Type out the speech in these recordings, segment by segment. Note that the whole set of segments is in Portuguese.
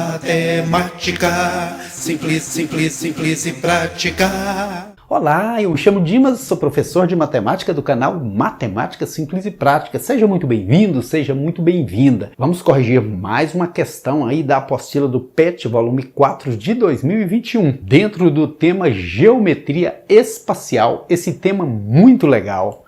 Matemática, simples, simples, simples e prática. Olá, eu me chamo Dimas, sou professor de matemática do canal Matemática Simples e Prática. Seja muito bem-vindo, seja muito bem-vinda. Vamos corrigir mais uma questão aí da apostila do PET, volume 4 de 2021, dentro do tema Geometria Espacial, esse tema muito legal.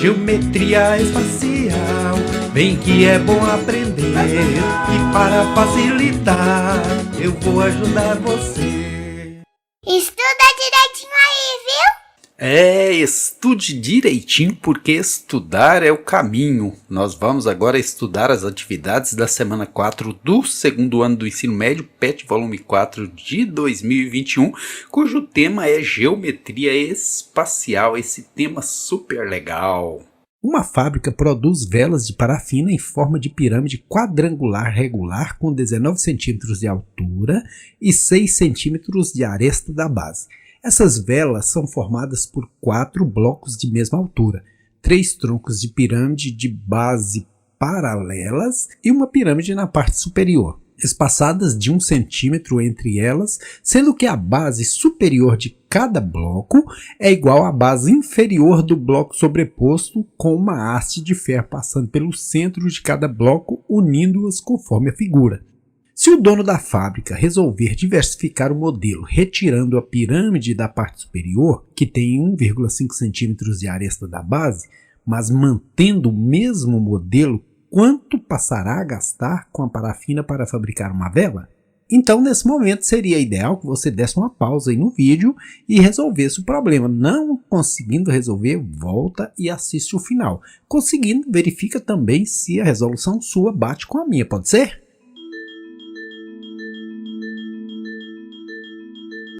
Geometria espacial, vem que é bom aprender. E para facilitar, eu vou ajudar você. Estuda direitinho aí, viu? Estude direitinho, porque estudar é o caminho. Nós vamos agora estudar as atividades da semana 4 do segundo ano do ensino médio, PET volume 4 de 2021, cujo tema é Geometria Espacial, esse tema super legal. Uma fábrica produz velas de parafina em forma de pirâmide quadrangular regular com 19 centímetros de altura e 6 centímetros de aresta da base. Essas velas são formadas por 4 blocos de mesma altura, 3 troncos de pirâmide de base paralelas e uma pirâmide na parte superior, espaçadas de 1 centímetro entre elas, sendo que a base superior de cada bloco é igual à base inferior do bloco sobreposto, com uma haste de ferro passando pelo centro de cada bloco, unindo-as conforme a figura. Se o dono da fábrica resolver diversificar o modelo, retirando a pirâmide da parte superior, que tem 1,5 centímetros de aresta da base, mas mantendo o mesmo modelo, quanto passará a gastar com a parafina para fabricar uma vela? Então, nesse momento, seria ideal que você desse uma pausa aí no vídeo e resolvesse o problema. Não conseguindo resolver, volta e assiste o final. Conseguindo, verifica também se a resolução sua bate com a minha, pode ser?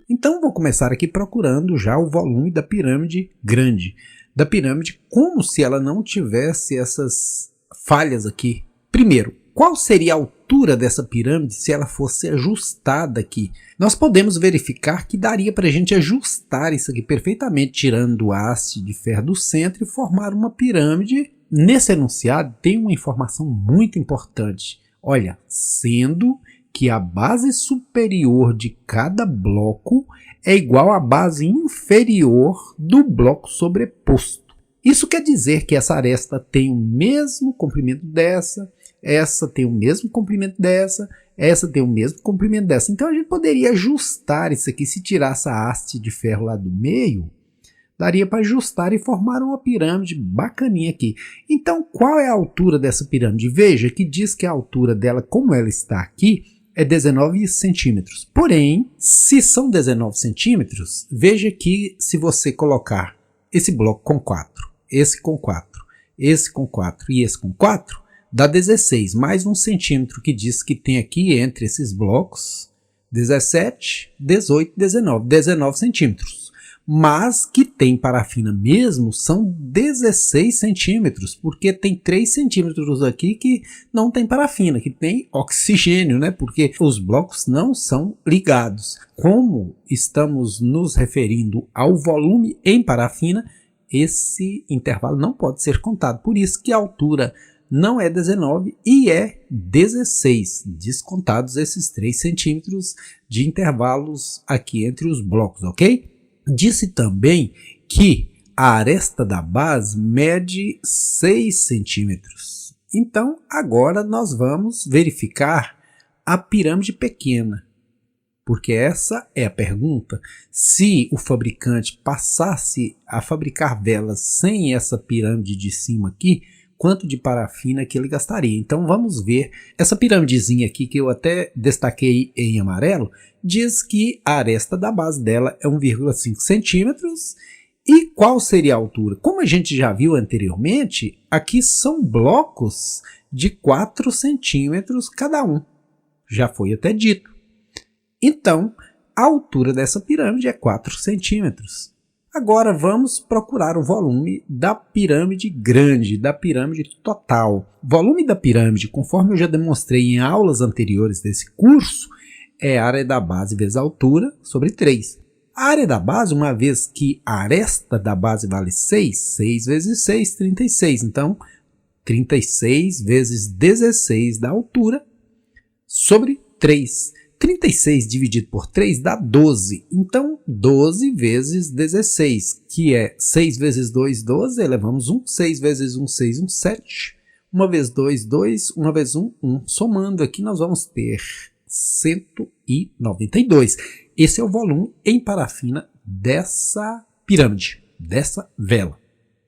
Então, vou começar aqui procurando já o volume da pirâmide grande. Da pirâmide como se ela não tivesse essas falhas aqui. Primeiro, qual seria a altura dessa pirâmide se ela fosse ajustada aqui? Nós podemos verificar que daria para a gente ajustar isso aqui perfeitamente, tirando a haste de ferro do centro e formar uma pirâmide. Nesse enunciado tem uma informação muito importante. Olha, sendo que a base superior de cada bloco é igual à base inferior do bloco sobreposto. Isso quer dizer que essa aresta tem o mesmo comprimento dessa, essa tem o mesmo comprimento dessa, essa tem o mesmo comprimento dessa. Então a gente poderia ajustar isso aqui, se tirar essa haste de ferro lá do meio, daria para ajustar e formar uma pirâmide bacaninha aqui. Então qual é a altura dessa pirâmide? Veja que diz que a altura dela, como ela está aqui, é 19 centímetros. Porém, se são 19 centímetros, veja que se você colocar esse bloco com 4, esse com 4, esse com 4 e esse com 4, dá 16, mais 1 centímetro que diz que tem aqui entre esses blocos, 17, 18, 19 centímetros. Mas que tem parafina mesmo são 16 centímetros, porque tem 3 centímetros aqui que não tem parafina, que tem oxigênio, né? Porque os blocos não são ligados. Como estamos nos referindo ao volume em parafina, esse intervalo não pode ser contado. Por isso que a altura não é 19 e é 16, descontados esses 3 centímetros de intervalos aqui entre os blocos, ok? Disse também que a aresta da base mede 6 centímetros. Então, agora nós vamos verificar a pirâmide pequena, porque essa é a pergunta. Se o fabricante passasse a fabricar velas sem essa pirâmide de cima aqui, quanto de parafina que ele gastaria? Então vamos ver essa pirâmidezinha aqui que eu até destaquei em amarelo, diz que a aresta da base dela é 1,5 centímetros. E qual seria a altura? Como a gente já viu anteriormente, aqui são blocos de 4 centímetros cada um. Já foi até dito. Então, a altura dessa pirâmide é 4 centímetros. Agora vamos procurar o volume da pirâmide grande, da pirâmide total. O volume da pirâmide, conforme eu já demonstrei em aulas anteriores desse curso, é a área da base vezes a altura sobre 3. A área da base, uma vez que a aresta da base vale 6, 6 vezes 6, 36. Então, 36 vezes 16 da altura sobre 3. 36 dividido por 3 dá 12. Então, 12 vezes 16, que é 6 vezes 2, 12. Elevamos 1. 6 vezes 1, 6, 1, 7. 1 vezes 2, 2. 1 vezes 1, 1. Somando aqui, nós vamos ter 192. Esse é o volume em parafina dessa pirâmide, dessa vela.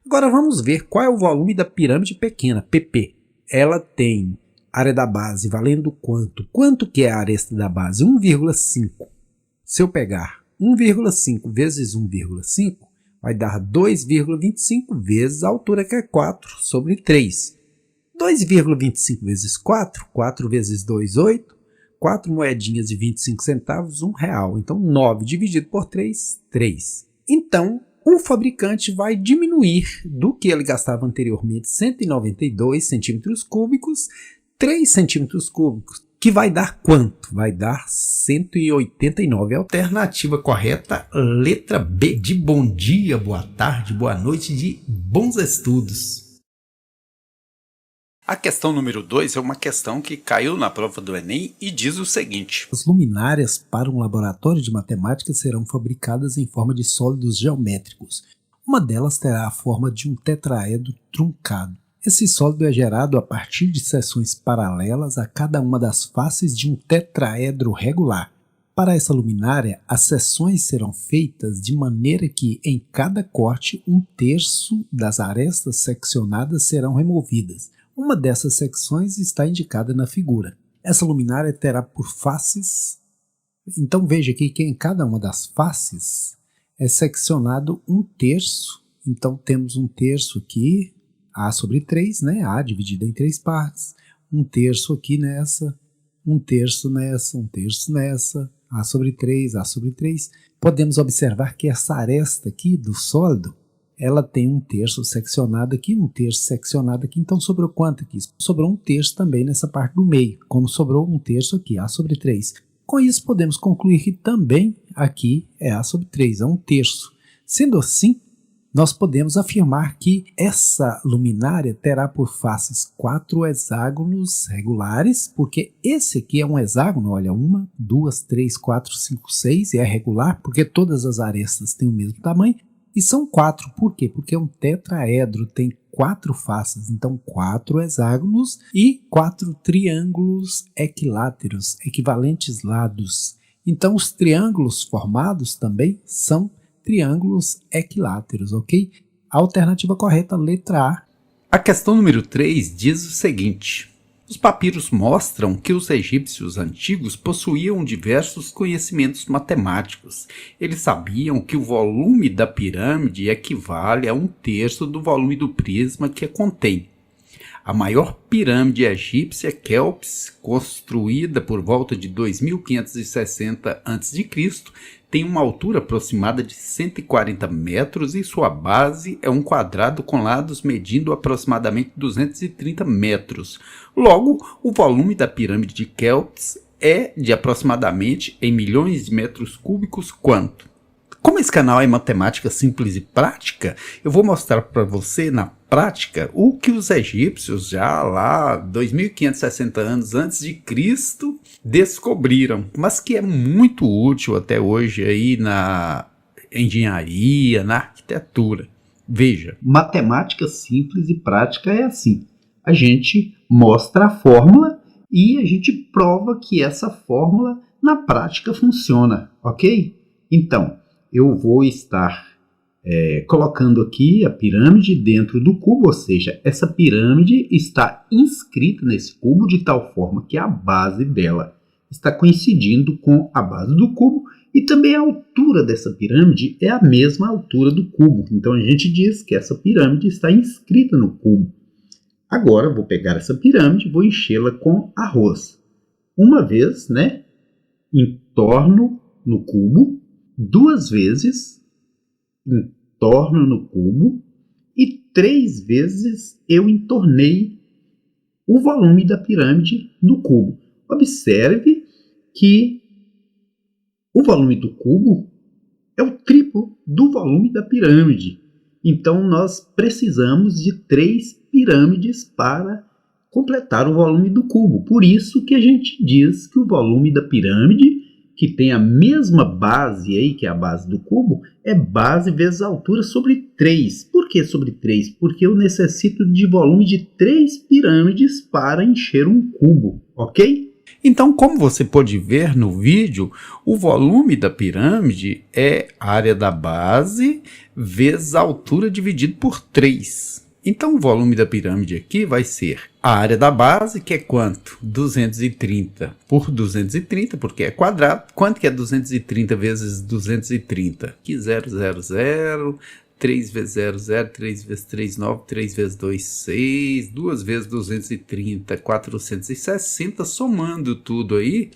Agora vamos ver qual é o volume da pirâmide pequena, PP. Ela tem área da base valendo quanto? Quanto que é a aresta da base? 1,5. Se eu pegar 1,5 vezes 1,5, vai dar 2,25 vezes a altura, que é 4 sobre 3. 2,25 vezes 4, 4 vezes 2, 8. 4 moedinhas de 25 centavos, R$1. Então, 9 dividido por 3, 3. Então, o fabricante vai diminuir do que ele gastava anteriormente, 192 centímetros cúbicos, 3 centímetros cúbicos, que vai dar quanto? Vai dar 189. Alternativa correta, letra B, de bom dia, boa tarde, boa noite, de bons estudos. A questão número 2 é uma questão que caiu na prova do Enem e diz o seguinte: as luminárias para um laboratório de matemática serão fabricadas em forma de sólidos geométricos. Uma delas terá a forma de um tetraedro truncado. Esse sólido é gerado a partir de seções paralelas a cada uma das faces de um tetraedro regular. Para essa luminária, as seções serão feitas de maneira que, em cada corte, 1/3 das arestas seccionadas serão removidas. Uma dessas secções está indicada na figura. Essa luminária terá por faces. Então veja aqui que em cada uma das faces é seccionado 1/3. Então temos 1/3 aqui, A sobre 3, né? A dividida em 3 partes. 1/3 aqui nessa, 1/3 nessa, 1/3 nessa, A sobre 3, A sobre 3. Podemos observar que essa aresta aqui do sólido, ela tem 1/3 seccionado aqui, 1/3 seccionado aqui. Então sobrou quanto aqui? Sobrou 1/3 também nessa parte do meio, como sobrou 1/3 aqui, A sobre 3. Com isso podemos concluir que também aqui é A sobre 3, é 1/3. Sendo assim, nós podemos afirmar que essa luminária terá por faces 4 hexágonos regulares, porque esse aqui é um hexágono, olha, 1, 2, 3, 4, 5, 6, e é regular, porque todas as arestas têm o mesmo tamanho. E são 4, por quê? Porque um tetraedro tem 4 faces, então 4 hexágonos e 4 triângulos equiláteros, equivalentes lados. Então os triângulos formados também são triângulos equiláteros, ok? A alternativa correta, letra A. A questão número 3 diz o seguinte: os papiros mostram que os egípcios antigos possuíam diversos conhecimentos matemáticos. Eles sabiam que o volume da pirâmide equivale a 1/3 do volume do prisma que a contém. A maior pirâmide egípcia, Quéops, construída por volta de 2560 a.C., tem uma altura aproximada de 140 metros e sua base é um quadrado com lados medindo aproximadamente 230 metros. Logo, o volume da pirâmide de Quéops é de aproximadamente, em milhões de metros cúbicos, quanto? Como esse canal é matemática simples e prática, eu vou mostrar para você na prática o que os egípcios já lá 2560 anos antes de Cristo descobriram, mas que é muito útil até hoje aí na engenharia, na arquitetura. Veja, matemática simples e prática é assim: a gente mostra a fórmula e a gente prova que essa fórmula na prática funciona, ok? Então, eu vou estar colocando aqui a pirâmide dentro do cubo, ou seja, essa pirâmide está inscrita nesse cubo de tal forma que a base dela está coincidindo com a base do cubo e também a altura dessa pirâmide é a mesma altura do cubo. Então a gente diz que essa pirâmide está inscrita no cubo. Agora eu vou pegar essa pirâmide e vou enchê-la com arroz. Uma vez, né, entorno no cubo, 2 vezes entorno no cubo e 3 vezes eu entornei o volume da pirâmide no cubo. Observe que o volume do cubo é o triplo do volume da pirâmide. Então nós precisamos de 3 pirâmides para completar o volume do cubo. Por isso que a gente diz que o volume da pirâmide, que tem a mesma base aí, que é a base do cubo, é base vezes altura sobre 3. Por que sobre 3? Porque eu necessito de volume de 3 pirâmides para encher um cubo, ok? Então, como você pode ver no vídeo, o volume da pirâmide é a área da base vezes a altura dividido por 3. Então, o volume da pirâmide aqui vai ser a área da base, que é quanto? 230 por 230, porque é quadrado. Quanto que é 230 vezes 230? Aqui 0, 0, 0, 3 vezes 0, 0, 3 vezes 3, 9, 3 vezes 2, 6, 2 vezes 230, 460, somando tudo aí,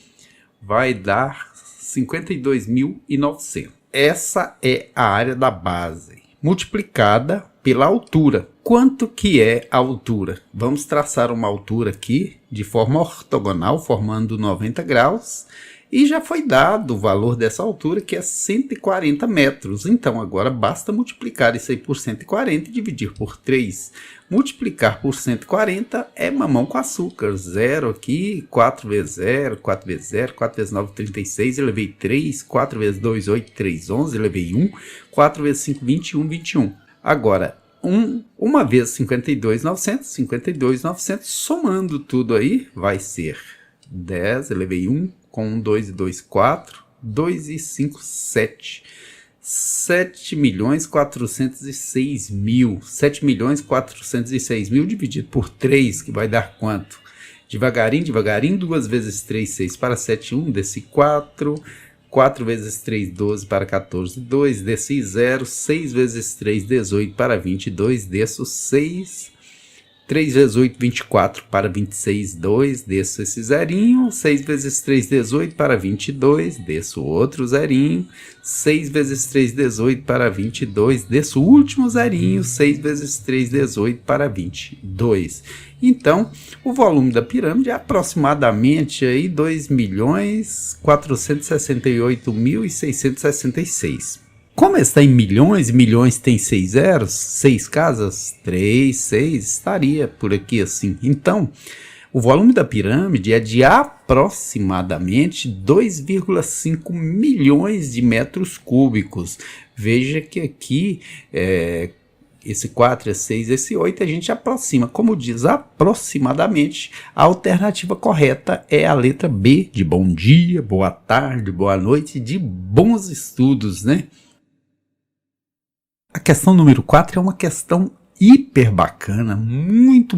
vai dar 52.900. Essa é a área da base, multiplicada pela altura. Quanto que é a altura? Vamos traçar uma altura aqui de forma ortogonal, formando 90 graus. E já foi dado o valor dessa altura, que é 140 metros. Então, agora basta multiplicar isso aí por 140 e dividir por 3. Multiplicar por 140 é mamão com açúcar. 0 aqui, 4 vezes 0, 4 vezes 0, 4 vezes 9, 36. Eu levei 3, 4 vezes 2, 8, 3, 11. Eu levei 1, 4 vezes 5, 21, 21. Agora, uma vez 52.900, 52.900, somando tudo aí, vai ser 10, eu levei 1, com 1, 2 e 2, 4, 2 e 5, 7. 7.406.000. 7.406.000 dividido por 3, que vai dar quanto? Devagarinho, devagarinho, 2 vezes 3, 6 para 7, 1, desse 4. 4 vezes 3, 12 para 14, 2, desse 0, 6 vezes 3, 18 para 22, desço 6, 3 vezes 8, 24 para 26, 2, desço esse zerinho, 6 vezes 3, 18 para 22, desço outro zerinho, 6 vezes 3, 18 para 22, desço o último zerinho, 6 vezes 3, 18 para 22. Então, o volume da pirâmide é aproximadamente aí 2.468.666. Como está em milhões, milhões tem 6 zeros, 6 casas, 3, 6, estaria por aqui assim. Então, o volume da pirâmide é de aproximadamente 2,5 milhões de metros cúbicos. Veja que aqui, esse 4, esse 6, esse 8, a gente aproxima. Como diz aproximadamente, a alternativa correta é a letra B, de bom dia, boa tarde, boa noite, de bons estudos, né? A questão número 4 é uma questão hiper bacana, muito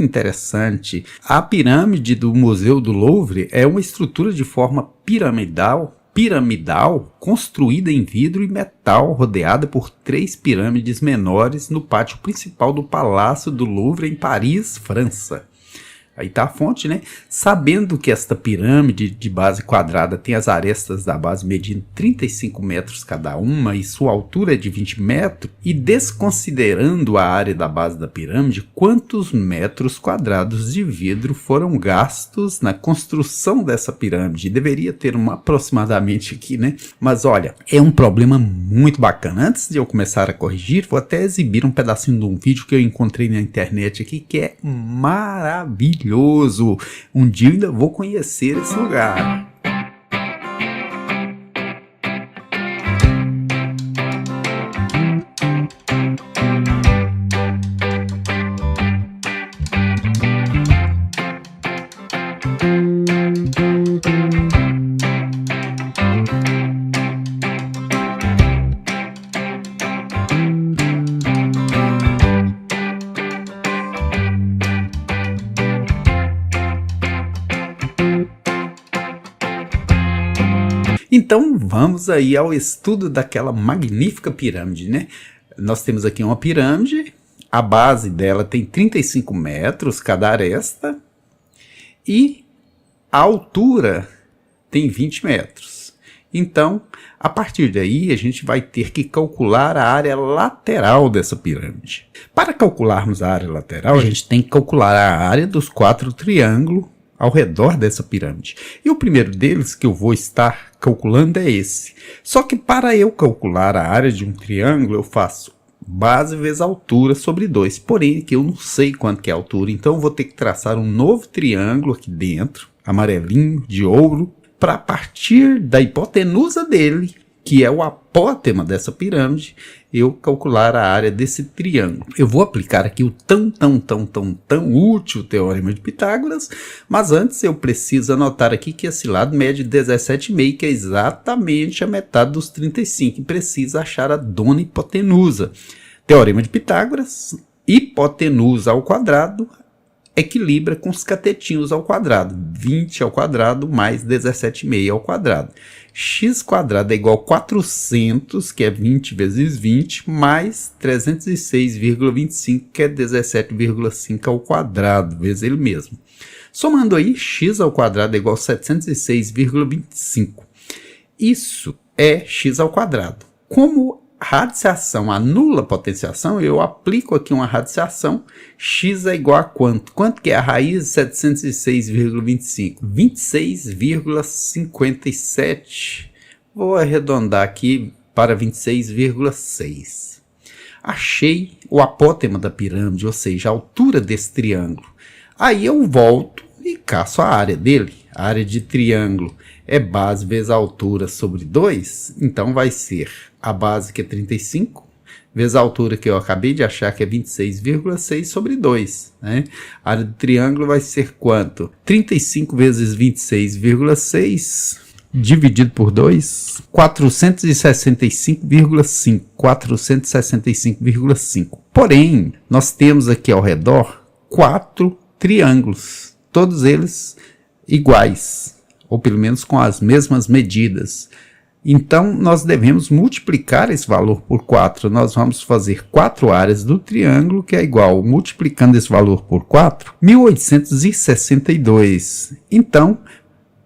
interessante. A pirâmide do Museu do Louvre é uma estrutura de forma piramidal, construída em vidro e metal, rodeada por 3 pirâmides menores no pátio principal do Palácio do Louvre, em Paris, França. Aí está a fonte, né? Sabendo que esta pirâmide de base quadrada tem as arestas da base medindo 35 metros cada uma e sua altura é de 20 metros, e desconsiderando a área da base da pirâmide, quantos metros quadrados de vidro foram gastos na construção dessa pirâmide? Deveria ter aproximadamente aqui, né? Mas olha, é um problema muito bacana. Antes de eu começar a corrigir, vou até exibir um pedacinho de um vídeo que eu encontrei na internet aqui, que é maravilhoso. Um dia eu ainda vou conhecer esse lugar. Então vamos aí ao estudo daquela magnífica pirâmide, né? Nós temos aqui uma pirâmide, a base dela tem 35 metros cada aresta e a altura tem 20 metros. Então, a partir daí, a gente vai ter que calcular a área lateral dessa pirâmide. Para calcularmos a área lateral, a gente tem que calcular a área dos 4 triângulos ao redor dessa pirâmide. E o primeiro deles que eu vou estar calculando é esse. Só que para eu calcular a área de um triângulo, eu faço base vezes altura sobre 2. Porém, aqui eu não sei quanto que é a altura, então eu vou ter que traçar um novo triângulo aqui dentro, amarelinho, de ouro, para partir da hipotenusa dele, que é o apótema dessa pirâmide, eu calcular a área desse triângulo. Eu vou aplicar aqui o tão útil Teorema de Pitágoras, mas antes eu preciso anotar aqui que esse lado mede 17,5, que é exatamente a metade dos 35, e precisa achar a dona hipotenusa. Teorema de Pitágoras, hipotenusa ao quadrado, equilibra com os catetinhos ao quadrado, 20 ao quadrado mais 17,5 ao quadrado. X quadrado é igual a 400, que é 20 vezes 20, mais 306,25, que é 17,5 ao quadrado, vezes ele mesmo. Somando aí, x ao quadrado é igual a 706,25. Isso é x ao quadrado. Como radiciação anula a potenciação, eu aplico aqui uma radiciação. X é igual a quanto? Quanto que é a raiz de 706,25? 26,57. Vou arredondar aqui para 26,6. Achei o apótema da pirâmide, ou seja, a altura desse triângulo. Aí eu volto e caço a área dele. A área de triângulo é base vezes a altura sobre 2, então vai ser a base, que é 35, vezes a altura que eu acabei de achar, que é 26,6 sobre 2. Né? A área do triângulo vai ser quanto? 35 vezes 26,6 dividido por 2, 465,5. 465,5. Porém, nós temos aqui ao redor 4 triângulos, todos eles iguais, ou pelo menos com as mesmas medidas. Então, nós devemos multiplicar esse valor por 4. Nós vamos fazer 4 áreas do triângulo, que é igual, multiplicando esse valor por 4, 1862. Então,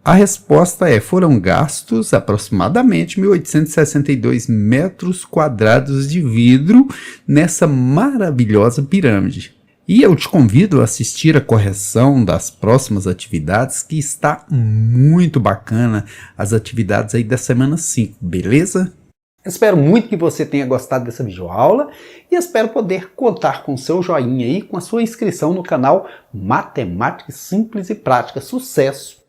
a resposta é, foram gastos aproximadamente 1862 metros quadrados de vidro nessa maravilhosa pirâmide. E eu te convido a assistir a correção das próximas atividades, que está muito bacana, as atividades aí da semana 5, beleza? Espero muito que você tenha gostado dessa videoaula e espero poder contar com o seu joinha aí, com a sua inscrição no canal Matemática Simples e Prática. Sucesso!